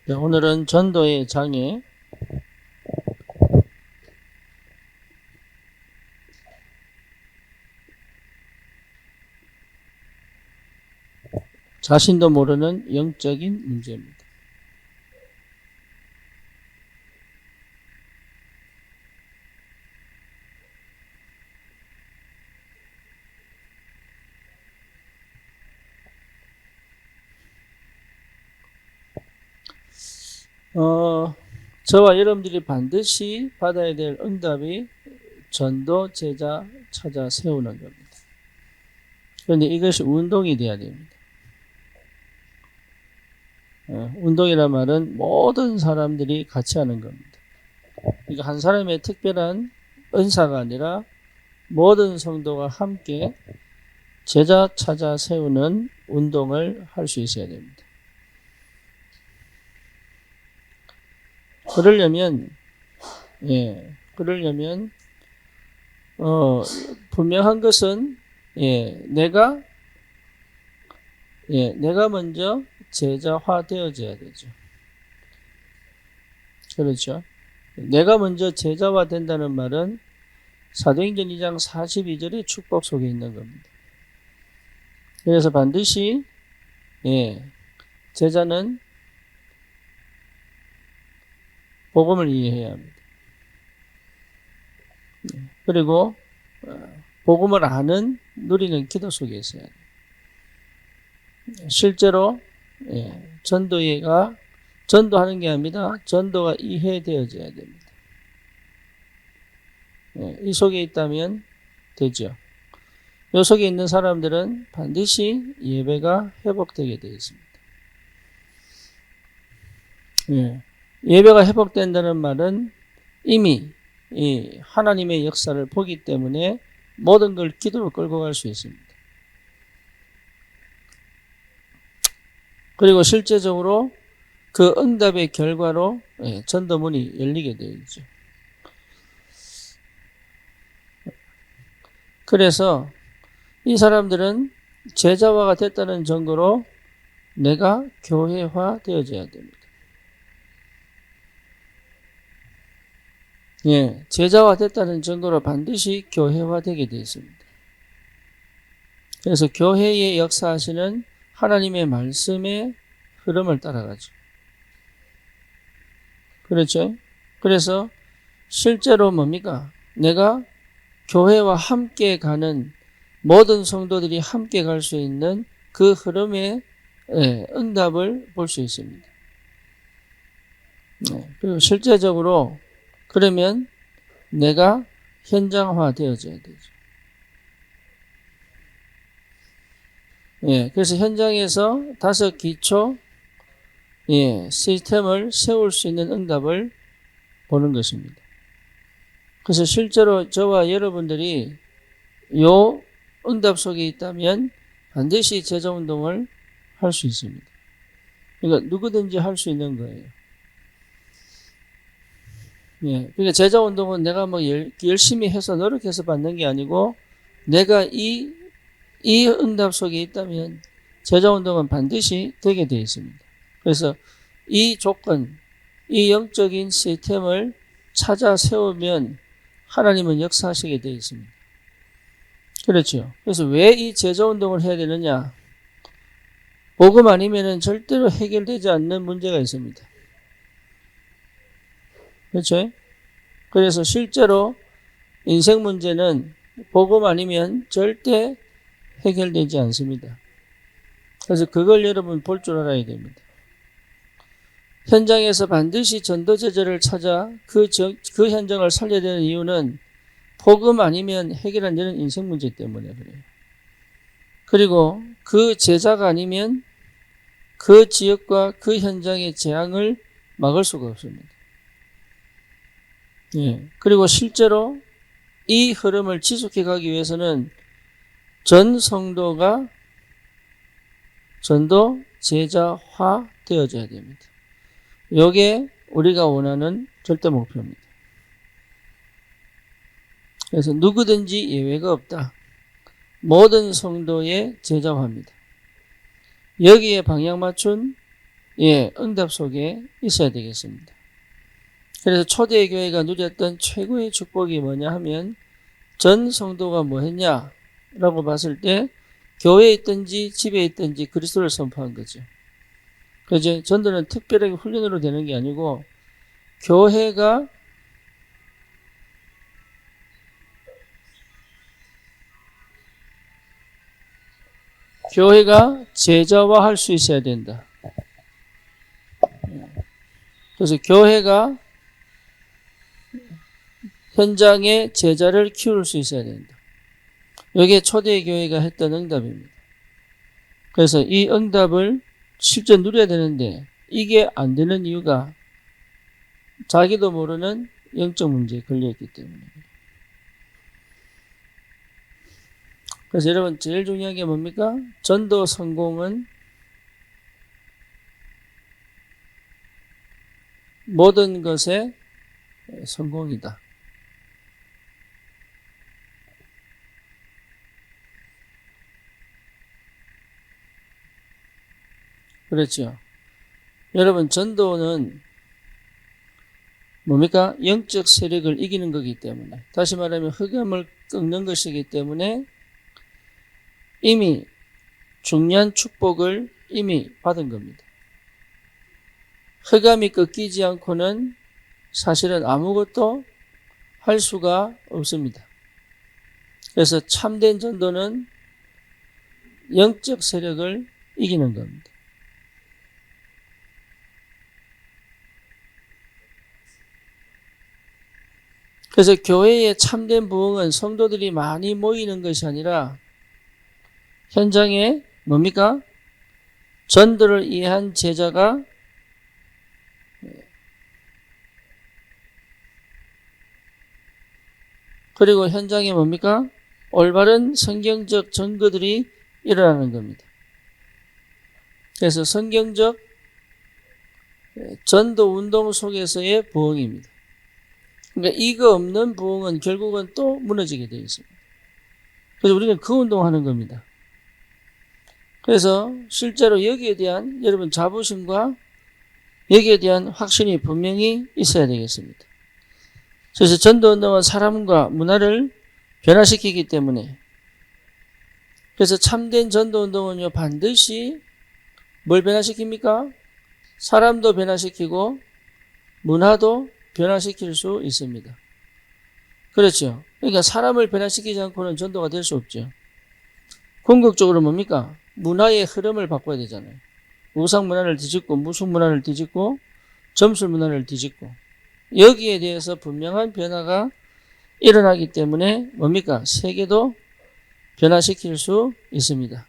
네, 오늘은 전도의 장애, 자신도 모르는 영적인 문제입니다. 저와 여러분들이 반드시 받아야 될 응답이 전도 제자 찾아 세우는 겁니다. 그런데 이것이 운동이 돼야 됩니다. 운동이란 말은 모든 사람들이 같이 하는 겁니다. 그러니까 한 사람의 특별한 은사가 아니라 모든 성도가 함께 제자 찾아 세우는 운동을 할 수 있어야 됩니다. 그러려면 분명한 것은 내가 먼저 제자화 되어져야 되죠. 그렇죠. 내가 먼저 제자화 된다는 말은 사도행전 2장 42절의 축복 속에 있는 겁니다. 그래서 반드시 제자는 복음을 이해해야 합니다. 그리고 복음을 아는 누리는 기도 속에 있어야 돼요. 실제로 전도하는 게 아니라 전도가 이해되어져야 됩니다. 이 속에 있다면 되죠. 이 속에 있는 사람들은 반드시 예배가 회복되게 되어 있습니다. 예배가 회복된다는 말은 이미 하나님의 역사를 보기 때문에 모든 걸 기도로 끌고 갈 수 있습니다. 그리고 실제적으로 그 응답의 결과로 전도문이 열리게 되어 있죠. 그래서 이 사람들은 제자화가 됐다는 증거로 내가 교회화 되어져야 됩니다. 제자화 됐다는 증거로 반드시 교회화 되게 되어 있습니다. 그래서 교회에 역사하시는 하나님의 말씀의 흐름을 따라가죠. 그렇죠? 그래서 실제로 뭡니까? 내가 교회와 함께 가는 모든 성도들이 함께 갈 수 있는 그 흐름의 응답을 볼 수 있습니다. 그리고 실제적으로 그러면 내가 현장화 되어져야 되죠. 그래서 현장에서 5 기초 시스템을 세울 수 있는 응답을 보는 것입니다. 그래서 실제로 저와 여러분들이 요 응답 속에 있다면 반드시 제자운동을 할 수 있습니다. 그러니까 누구든지 할 수 있는 거예요. 그러니까 제자운동은 내가 뭐 열심히 해서 노력해서 받는 게 아니고 내가 이 응답 속에 있다면 제자운동은 반드시 되게 되어 있습니다. 그래서 이 조건, 이 영적인 시스템을 찾아 세우면 하나님은 역사하시게 되어 있습니다. 그렇죠. 그래서 왜 이 제자운동을 해야 되느냐? 복음 아니면은 절대로 해결되지 않는 문제가 있습니다. 그렇죠? 그래서 실제로 인생 문제는 복음 아니면 절대 해결되지 않습니다. 그래서 그걸 여러분 볼 줄 알아야 됩니다. 현장에서 반드시 전도제자를 찾아 그 현장을 살려야 되는 이유는 복음 아니면 해결 안 되는 인생 문제 때문에 그래요. 그리고 그 제자가 아니면 그 지역과 그 현장의 재앙을 막을 수가 없습니다. 그리고 실제로 이 흐름을 지속해 가기 위해서는 전 성도가 전도 제자화 되어져야 됩니다. 이게 우리가 원하는 절대 목표입니다. 그래서 누구든지 예외가 없다. 모든 성도의 제자화입니다. 여기에 방향 맞춘 응답 속에 있어야 되겠습니다. 그래서 초대의 교회가 누렸던 최고의 축복이 뭐냐 하면 전 성도가 뭐 했냐라고 봤을 때 교회에 있든지 집에 있든지 그리스도를 선포한 거죠. 그죠? 전도는 특별하게 훈련으로 되는 게 아니고 교회가 제자화할 수 있어야 된다. 그래서 교회가 현장에 제자를 키울 수 있어야 된다. 이게 초대의 교회가 했던 응답입니다. 그래서 이 응답을 실제 누려야 되는데 이게 안 되는 이유가 자기도 모르는 영적 문제에 걸려있기 때문에. 그래서 여러분 제일 중요한 게 뭡니까? 전도 성공은 모든 것의 성공이다. 그렇죠. 여러분 전도는 뭡니까? 영적 세력을 이기는 거기 때문에, 다시 말하면 흑암을 꺾는 것이기 때문에 이미 중요한 축복을 이미 받은 겁니다. 흑암이 꺾이지 않고는 사실은 아무것도 할 수가 없습니다. 그래서 참된 전도는 영적 세력을 이기는 겁니다. 그래서 교회의 참된 부흥은 성도들이 많이 모이는 것이 아니라 현장에 뭡니까? 전도를 이해한 제자가 그리고 현장에 뭡니까? 올바른 성경적 증거들이 일어나는 겁니다. 그래서 성경적 전도 운동 속에서의 부흥입니다. 그러니까 이거 없는 부흥은 결국은 또 무너지게 되어 있습니다. 그래서 우리는 그 운동하는 겁니다. 그래서 실제로 여기에 대한 여러분 자부심과 여기에 대한 확신이 분명히 있어야 되겠습니다. 그래서 전도운동은 사람과 문화를 변화시키기 때문에, 그래서 참된 전도운동은요 반드시 뭘 변화시킵니까? 사람도 변화시키고 문화도 변화시킬 수 있습니다. 그렇죠. 그러니까 사람을 변화시키지 않고는 전도가 될 수 없죠. 궁극적으로 뭡니까? 문화의 흐름을 바꿔야 되잖아요. 우상 문화를 뒤집고 무속 문화를 뒤집고 점술 문화를 뒤집고 여기에 대해서 분명한 변화가 일어나기 때문에 뭡니까? 세계도 변화시킬 수 있습니다.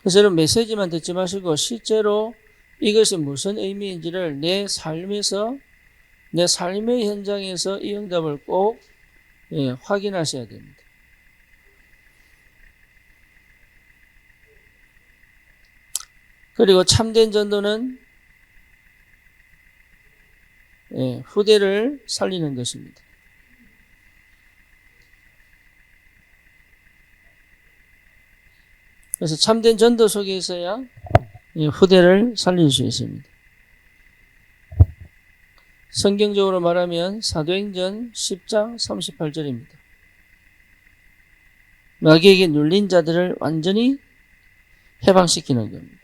그래서 여러분 메시지만 듣지 마시고 실제로 이것이 무슨 의미인지를 내 삶에서, 내 삶의 현장에서 이 응답을 꼭 확인하셔야 됩니다. 그리고 참된 전도는 후대를 살리는 것입니다. 그래서 참된 전도 속에 있어야 후대를 살릴 수 있습니다. 성경적으로 말하면 사도행전 10장 38절입니다. 마귀에게 눌린 자들을 완전히 해방시키는 겁니다.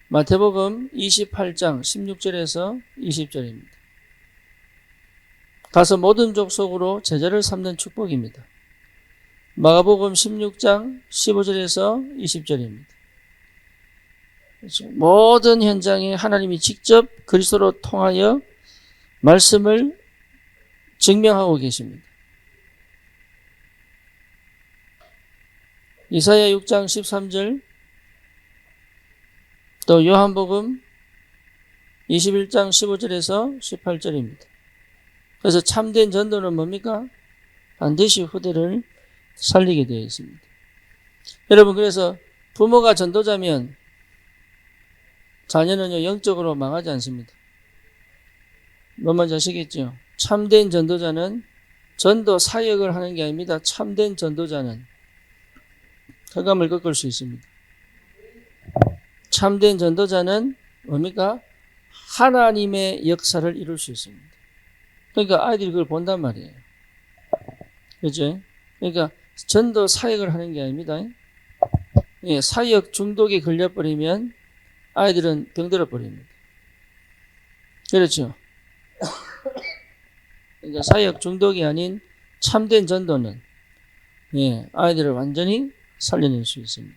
마태복음 28장 16절에서 20절입니다. 가서 모든 족속으로 제자를 삼는 축복입니다. 마가복음 16장 15절에서 20절입니다. 그렇죠? 모든 현장에 하나님이 직접 그리스도로 통하여 말씀을 증명하고 계십니다. 이사야 6장 13절, 또 요한복음 21장 15절에서 18절입니다. 그래서 참된 전도는 뭡니까? 반드시 후대를 살리게 되어 있습니다. 여러분, 그래서 부모가 전도자면 자녀는요 영적으로 망하지 않습니다. 뭔 말인지 아시겠죠? 참된 전도자는 전도 사역을 하는 게 아닙니다. 참된 전도자는 흑암을 꺾을 수 있습니다. 참된 전도자는 뭡니까? 하나님의 역사를 이룰 수 있습니다. 그러니까 아이들이 그걸 본단 말이에요. 그죠? 그러니까 전도 사역을 하는 게 아닙니다. 예, 사역 중독에 걸려버리면 아이들은 병들어 버립니다. 그렇죠? 그러니까 사역 중독이 아닌 참된 전도는 예, 아이들을 완전히 살려낼 수 있습니다.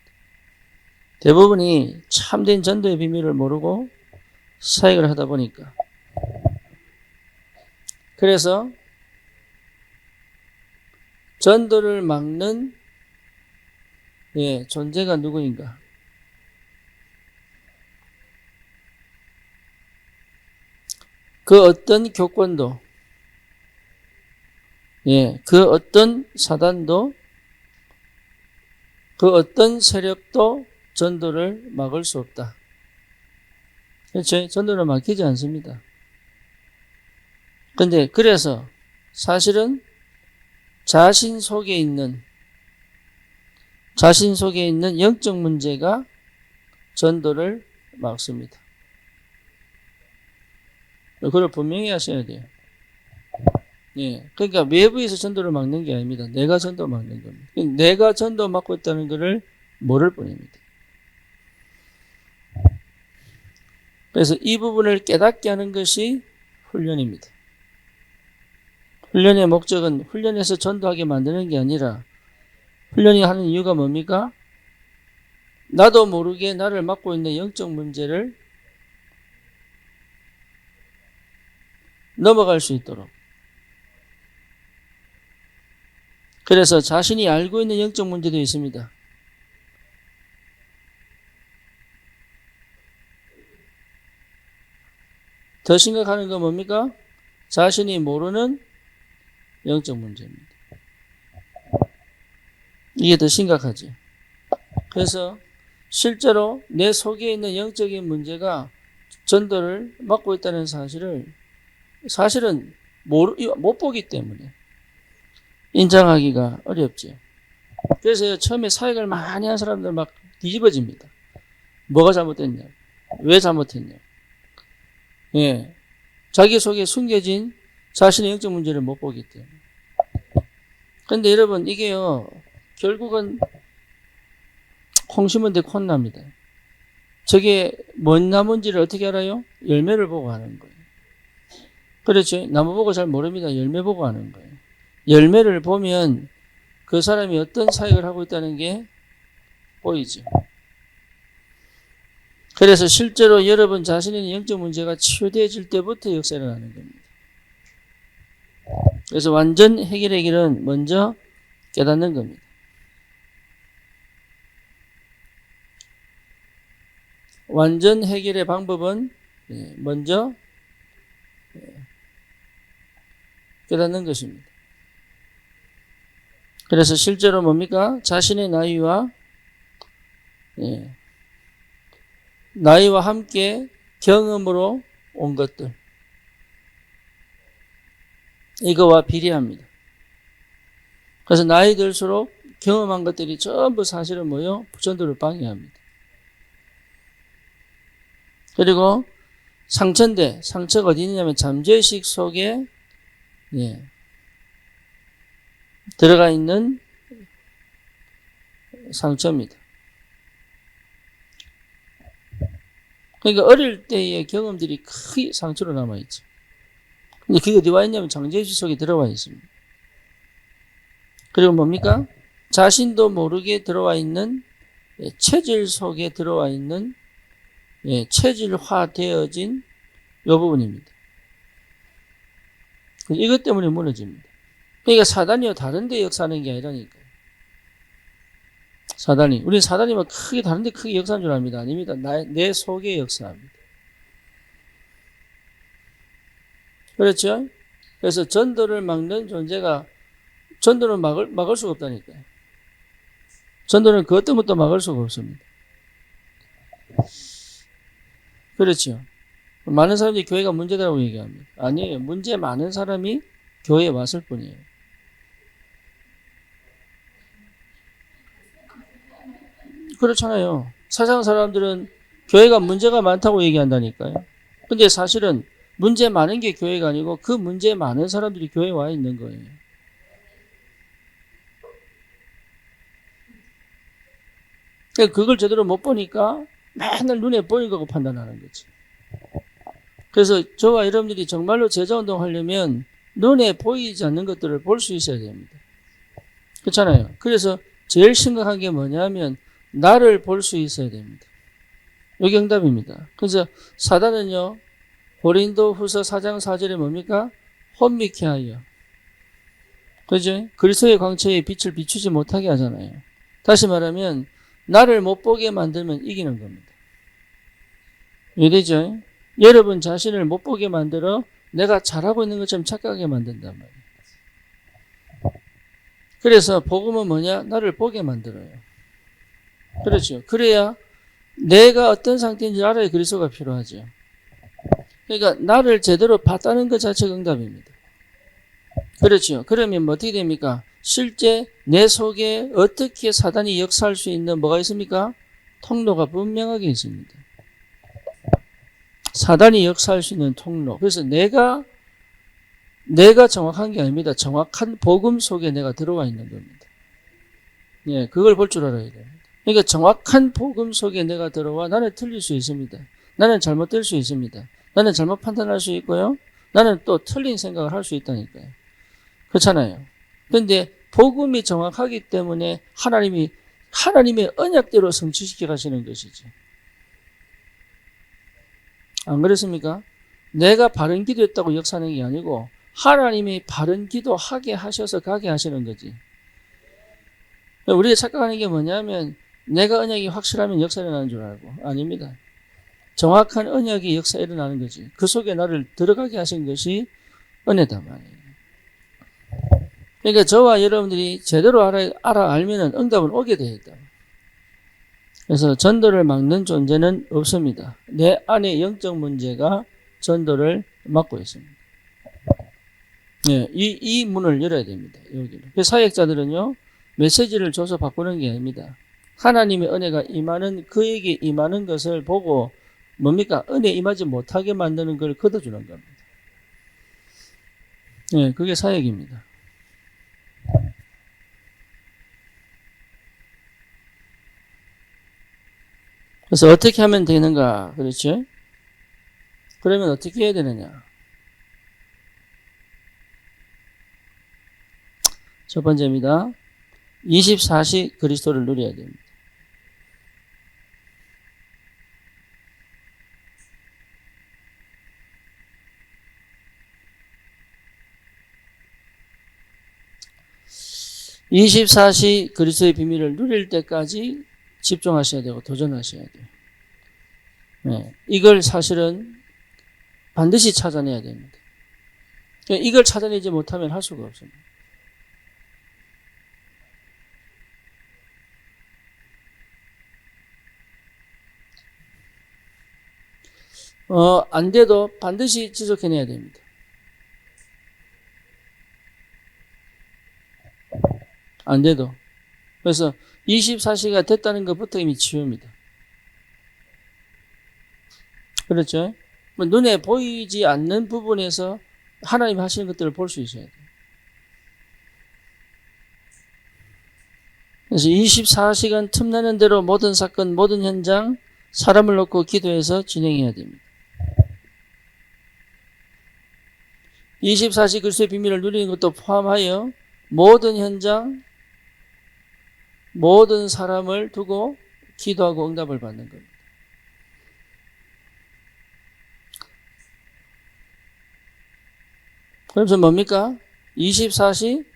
대부분이 참된 전도의 비밀을 모르고 사역을 하다 보니까. 그래서 전도를 막는 예, 존재가 누구인가? 그 어떤 교권도 예, 그 어떤 사단도 그 어떤 세력도 전도를 막을 수 없다. 그렇죠? 전도를 막히지 않습니다. 근데 그래서 사실은 자신 속에 있는 영적 문제가 전도를 막습니다. 그걸 분명히 하셔야 돼요. 예, 그러니까 외부에서 전도를 막는 게 아닙니다. 내가 전도 막는 겁니다. 내가 전도 막고 있다는 것을 모를 뿐입니다. 그래서 이 부분을 깨닫게 하는 것이 훈련입니다. 훈련의 목적은 훈련해서 전도하게 만드는 게 아니라 훈련이 하는 이유가 뭡니까? 나도 모르게 나를 막고 있는 영적 문제를 넘어갈 수 있도록. 그래서 자신이 알고 있는 영적 문제도 있습니다. 더 심각한 건 뭡니까? 자신이 모르는 영적 문제입니다. 이게 더 심각하죠. 그래서 실제로 내 속에 있는 영적인 문제가 전도를 막고 있다는 사실은 못 보기 때문에 인정하기가 어렵죠. 그래서 처음에 사역을 많이 한 사람들 막 뒤집어집니다. 뭐가 잘못됐냐? 왜 잘못했냐? 예. 자기 속에 숨겨진 자신의 영적 문제를 못 보기 때문에. 근데 여러분, 이게요, 결국은 콩 심은 데 콩 납니다. 저게 뭔 나무인지를 어떻게 알아요? 열매를 보고 하는 거예요. 그렇죠? 나무 보고 잘 모릅니다. 열매 보고 하는 거예요. 열매를 보면 그 사람이 어떤 사역을 하고 있다는 게 보이죠. 그래서 실제로 여러분 자신의 영적 문제가 치유되어질 때부터 역사를 하는 겁니다. 그래서 완전 해결의 길은 먼저 깨닫는 겁니다. 완전 해결의 방법은 먼저 깨닫는 것입니다. 그래서 실제로 뭡니까? 자신의 나이와 함께 경험으로 온 것들, 이거와 비례합니다. 그래서 나이 들수록 경험한 것들이 전부 사실은 뭐요? 전도를 방해합니다. 그리고 상처가 어디 있냐면 잠재의식 속에 들어가 있는 상처입니다. 그러니까 어릴 때의 경험들이 크게 상처로 남아있죠. 근데 그게 어디 와 있냐면 잠재의식 속에 들어와 있습니다. 그리고 뭡니까? 자신도 모르게 들어와 있는 체질 속에 들어와 있는 체질화되어진 이 부분입니다. 이것 때문에 무너집니다. 그러니까 사단이요 다른 데 역사하는 게 아니라니까요. 우리 사단이면 크게 다른 데 크게 역사하는 줄 압니다. 아닙니다. 내 속에 역사합니다. 그렇죠? 그래서 전도를 막는 존재가 전도는 막을 수가 없다니까요. 전도는 그것 때문에 막을 수가 없습니다. 그렇죠. 많은 사람들이 교회가 문제다라고 얘기합니다. 아니에요. 문제 많은 사람이 교회에 왔을 뿐이에요. 그렇잖아요. 세상 사람들은 교회가 문제가 많다고 얘기한다니까요. 근데 사실은 문제 많은 게 교회가 아니고 그 문제 많은 사람들이 교회에 와 있는 거예요. 그걸 제대로 못 보니까 맨날 눈에 보이는 거고 판단하는 거지. 그래서 저와 여러분들이 정말로 제자운동 하려면 눈에 보이지 않는 것들을 볼 수 있어야 됩니다. 그렇잖아요. 그래서 제일 심각한 게 뭐냐면 나를 볼 수 있어야 됩니다. 여기 응답입니다. 그래서 사단은요, 고린도 후서 4장 4절에 뭡니까? 혼미케 하여. 그죠? 그리스도의 광채에 빛을 비추지 못하게 하잖아요. 다시 말하면 나를 못 보게 만들면 이기는 겁니다. 이해되죠? 여러분 자신을 못 보게 만들어 내가 잘하고 있는 것처럼 착각하게 만든단 말이에요. 그래서 복음은 뭐냐? 나를 보게 만들어요. 그렇죠. 그래야 내가 어떤 상태인지 알아야 그리스도가 필요하죠. 그러니까 나를 제대로 봤다는 것 자체가 응답입니다. 그렇죠. 그러면 뭐 어떻게 됩니까? 실제 내 속에 어떻게 사단이 역사할 수 있는 뭐가 있습니까? 통로가 분명하게 있습니다. 사단이 역사할 수 있는 통로. 그래서 내가 정확한 게 아닙니다. 정확한 복음 속에 내가 들어와 있는 겁니다. 예, 그걸 볼 줄 알아야 됩니다. 그러니까 정확한 복음 속에 내가 들어와 나는 틀릴 수 있습니다. 나는 잘못될 수 있습니다. 나는 잘못 판단할 수 있고요. 나는 또 틀린 생각을 할 수 있다니까요. 그렇잖아요. 그런데 복음이 정확하기 때문에 하나님의 언약대로 성취시켜 가시는 것이지. 안 그렇습니까? 내가 바른 기도했다고 역사하는 게 아니고 하나님이 바른 기도하게 하셔서 가게 하시는 거지. 우리가 착각하는 게 뭐냐면 내가 언약이 확실하면 역사 일어나는 줄 알고 아닙니다. 정확한 언약이 역사 일어나는 거지. 그 속에 나를 들어가게 하신 것이 은혜다 말이에요. 그러니까 저와 여러분들이 제대로 알면은 응답은 오게 되어 있다. 그래서 전도를 막는 존재는 없습니다. 내 안에 영적 문제가 전도를 막고 있습니다. 네, 이 문을 열어야 됩니다. 여기는. 그래서 사역자들은요, 메시지를 줘서 바꾸는 게 아닙니다. 하나님의 은혜가 임하는, 그에게 임하는 것을 보고, 뭡니까? 은혜 임하지 못하게 만드는 걸 걷어주는 겁니다. 네, 그게 사역입니다. 그래서 어떻게 하면 되는가? 그렇죠? 그러면 어떻게 해야 되느냐? 첫 번째입니다. 24시 그리스도를 누려야 됩니다. (24시) 그리스도의 비밀을 누릴 때까지 집중하셔야 되고 도전하셔야 돼요. 네, 이걸 사실은 반드시 찾아내야 됩니다. 이걸 찾아내지 못하면 할 수가 없습니다. 안 돼도 반드시 지속해내야 됩니다. 안 돼도. 그래서 24시가 됐다는 것부터 이미 치웁니다. 그렇죠? 눈에 보이지 않는 부분에서 하나님이 하시는 것들을 볼 수 있어야 돼요. 그래서 24시간 틈나는 대로 모든 사건, 모든 현장, 사람을 놓고 기도해서 진행해야 됩니다. 24시 그리스도의 비밀을 누리는 것도 포함하여 모든 현장, 모든 사람을 두고 기도하고 응답을 받는 겁니다. 그래서 뭡니까? 24시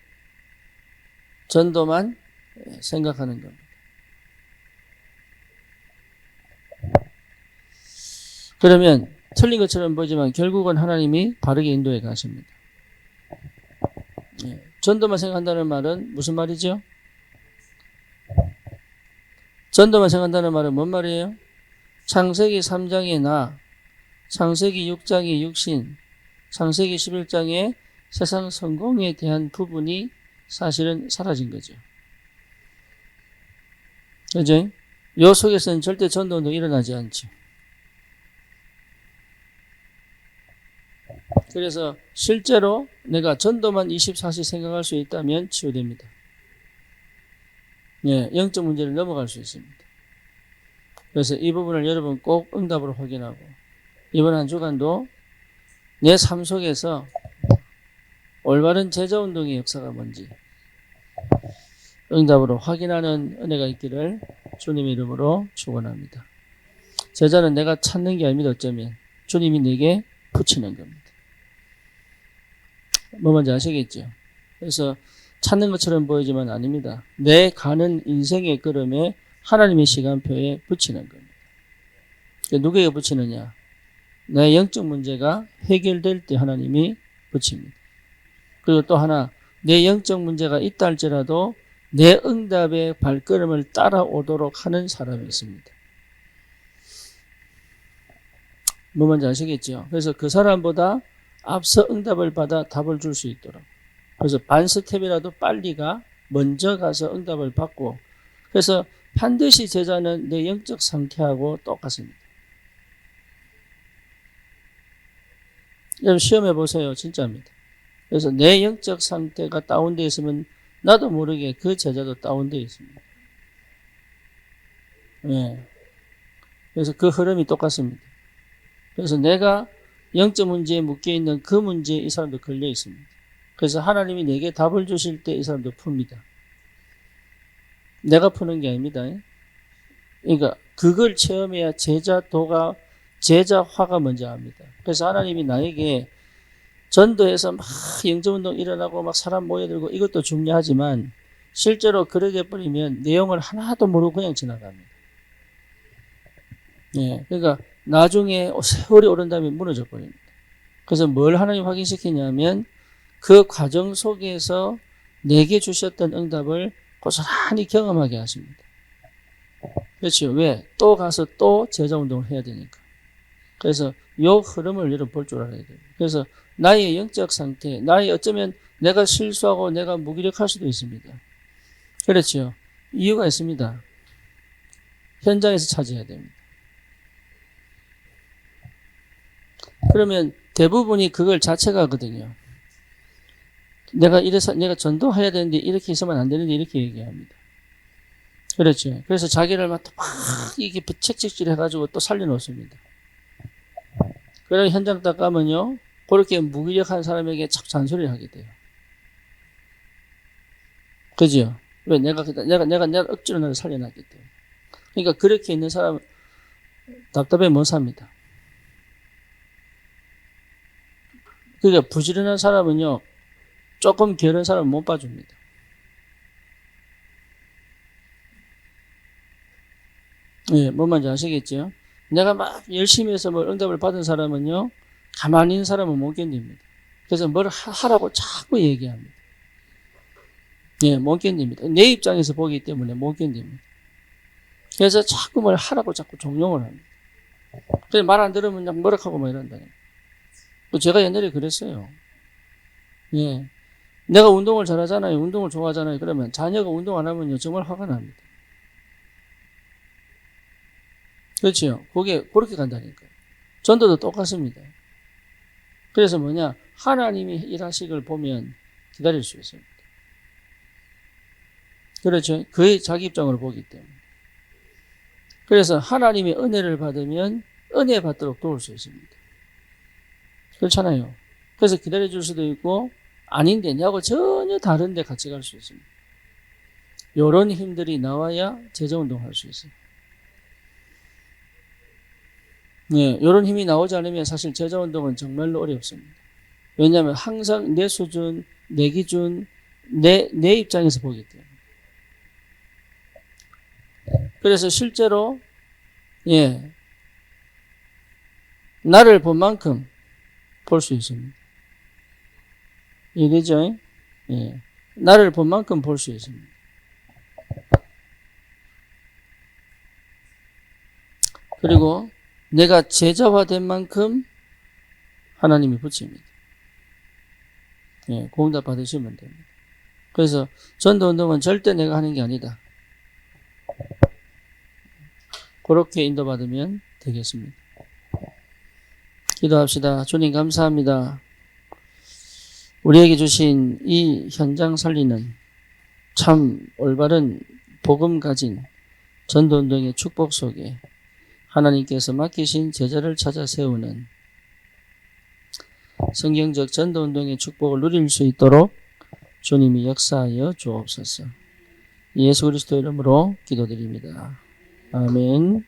전도만 생각하는 겁니다. 그러면 틀린 것처럼 보이지만 결국은 하나님이 바르게 인도해 가십니다. 전도만 생각한다는 말은 무슨 말이죠? 전도만 생각한다는 말은 뭔 말이에요? 창세기 3장의 나, 창세기 6장의 육신, 창세기 11장의 세상 성공에 대한 부분이 사실은 사라진 거죠. 그죠? 요 속에서는 절대 전도운동이 일어나지 않죠. 그래서 실제로 내가 전도만 24시 생각할 수 있다면 치유됩니다. 예, 영적 문제를 넘어갈 수 있습니다. 그래서 이 부분을 여러분 꼭 응답으로 확인하고 이번 한 주간도 내 삶 속에서 올바른 제자운동의 역사가 뭔지 응답으로 확인하는 은혜가 있기를 주님의 이름으로 축원합니다. 제자는 내가 찾는 게 아닙니다. 어쩌면 주님이 내게 붙이는 겁니다. 뭐 뭔지 아시겠죠? 그래서 찾는 것처럼 보이지만 아닙니다. 내 가는 인생의 걸음에 하나님의 시간표에 붙이는 겁니다. 누구에게 붙이느냐? 나의 영적 문제가 해결될 때 하나님이 붙입니다. 그리고 또 하나, 내 영적 문제가 있다 할지라도 내 응답의 발걸음을 따라오도록 하는 사람이 있습니다. 뭐 뭔지 아시겠죠? 그래서 그 사람보다 앞서 응답을 받아 답을 줄 수 있도록. 그래서 반 스텝이라도 빨리가 먼저 가서 응답을 받고, 그래서 반드시 제자는 내 영적 상태하고 똑같습니다. 여러분 시험해 보세요. 진짜입니다. 그래서 내 영적 상태가 다운되어 있으면 나도 모르게 그 제자도 다운되어 있습니다. 네. 그래서 그 흐름이 똑같습니다. 그래서 내가 영적 문제에 묶여있는 그 문제에 이 사람도 걸려 있습니다. 그래서 하나님이 내게 답을 주실 때 이 사람도 풉니다. 내가 푸는 게 아닙니다. 그러니까 그걸 체험해야 제자화가 먼저 합니다. 그래서 하나님이 나에게 전도해서 막 영적운동 일어나고 막 사람 모여들고 이것도 중요하지만 실제로 그러게 버리면 내용을 하나도 모르고 그냥 지나갑니다. 예, 그러니까 나중에 세월이 오른 다음에 무너져 버립니다. 그래서 뭘 하나님 확인시키냐면 그 과정 속에서 내게 주셨던 응답을 고스란히 경험하게 하십니다. 그렇죠. 왜? 또 가서 또 제자운동을 해야 되니까. 그래서 이 흐름을 여러분 볼 줄 알아야 돼요. 그래서 나의 영적 상태, 나의 어쩌면 내가 실수하고 내가 무기력할 수도 있습니다. 그렇죠. 이유가 있습니다. 현장에서 찾아야 됩니다. 그러면 대부분이 그걸 자책하거든요. 내가 전도해야 되는데 이렇게 있으면 안 되는데 이렇게 얘기합니다. 그렇죠. 그래서 자기를 막 이게 책찍질 해가지고 또 살려놓습니다. 그런 현장 딱 가면요, 그렇게 무기력한 사람에게 자꾸 잔소리를 하게 돼요. 그죠? 왜? 내가 억지로 나를 살려놨기 때문에. 그러니까 그렇게 있는 사람은 답답해 못 삽니다. 그러니까 부지런한 사람은요, 조금 게으른 사람은 못 봐줍니다. 예, 뭔 말인지 아시겠죠? 내가 막 열심히 해서 뭘 응답을 받은 사람은요, 가만히 있는 사람은 못 견딥니다. 그래서 뭘 하라고 자꾸 얘기합니다. 예, 못 견딥니다. 내 입장에서 보기 때문에 못 견딥니다. 그래서 자꾸 뭘 하라고 자꾸 종용을 합니다. 그래서 말 안 들으면 그냥 뭐락하고 막 이런다니까. 제가 옛날에 그랬어요. 예. 내가 운동을 잘하잖아요. 운동을 좋아하잖아요. 그러면 자녀가 운동 안 하면요, 정말 화가 납니다. 그렇죠. 그렇게 간다니까요. 전도도 똑같습니다. 그래서 뭐냐, 하나님이 일하시길 보면 기다릴 수 있습니다. 그렇죠. 그의 자기 입장으로 보기 때문에. 그래서 하나님의 은혜를 받으면 은혜 받도록 도울 수 있습니다. 그렇잖아요. 그래서 기다려줄 수도 있고 아닌데 나하고 전혀 다른데 같이 갈 수 있습니다. 이런 힘들이 나와야 제자운동할 수 있어요. 네, 이런 힘이 나오지 않으면 사실 제자운동은 정말로 어렵습니다. 왜냐하면 항상 내 수준, 내 기준, 내 입장에서 보기 때문에. 그래서 실제로 나를 본 만큼 볼 수 있습니다. 이해되죠? 예. 나를 본 만큼 볼 수 있습니다. 그리고 내가 제자화된 만큼 하나님이 붙입니다. 예, 공답 받으시면 됩니다. 그래서 전도운동은 절대 내가 하는 게 아니다. 그렇게 인도받으면 되겠습니다. 기도합시다. 주님 감사합니다. 우리에게 주신 이 현장 살리는 참 올바른 복음 가진 전도운동의 축복 속에 하나님께서 맡기신 제자를 찾아 세우는 성경적 전도운동의 축복을 누릴 수 있도록 주님이 역사하여 주옵소서. 예수 그리스도 이름으로 기도드립니다. 아멘.